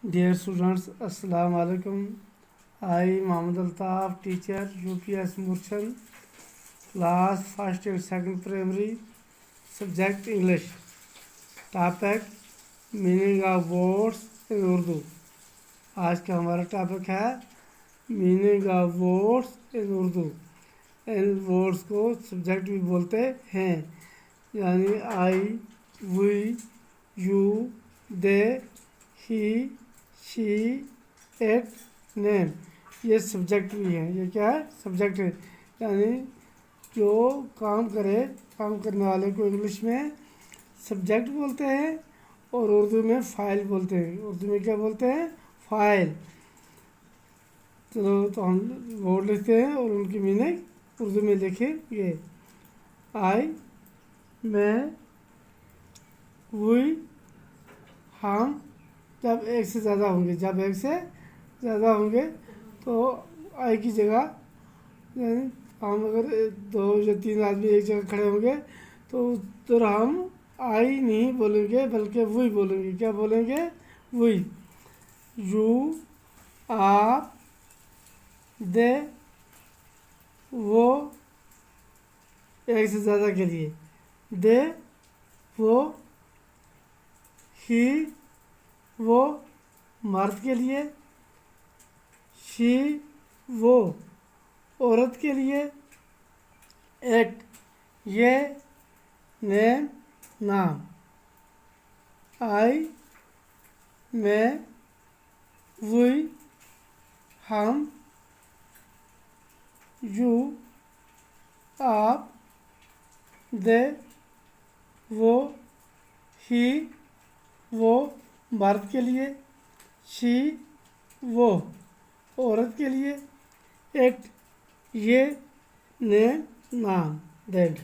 Dear students, Assalamu alaikum. I, Mohammed Altaf, teacher, UPS Murchan, class 1st and 2nd primary, subject English. Topic meaning of words in Urdu. आज का हमारा topic है meaning of words in Urdu. इन words को subject भी बोलते हैं, यानी I, we, you, they, he, she, it, name, ये सब्जेक्ट भी हैं। ये क्या है? सब्जेक्ट है, यानी जो काम करने वाले को इंग्लिश में सब्जेक्ट बोलते हैं और उर्दू में फ़ाइल बोलते हैं। उर्दू में क्या बोलते हैं? फ़ाइल। चलो तो हम वर्ड लिखते हैं और उनकी मीनिंग उर्दू में लिखेंगे। आई, मैं, वी, हम। जब एक से ज़्यादा होंगे तो आई की जगह, यानी हम अगर 2 या 3 आदमी एक जगह खड़े होंगे तो उधर हम आई नहीं बोलेंगे बल्कि वी बोलेंगे। क्या बोलेंगे? वी। यू, आप, दे, वो, एक से ज़्यादा के लिए, दे, वो, ही, वो, मर्द के लिए, शी, वो, औरत के लिए, इट, ये, नेम, नाम। आई, मैं, वी, हम, यू, आप, दे, वो, ही, वो, मर्द के लिए, शी, वो, औरत के लिए, इट, ये, नेम, नाम, दैट।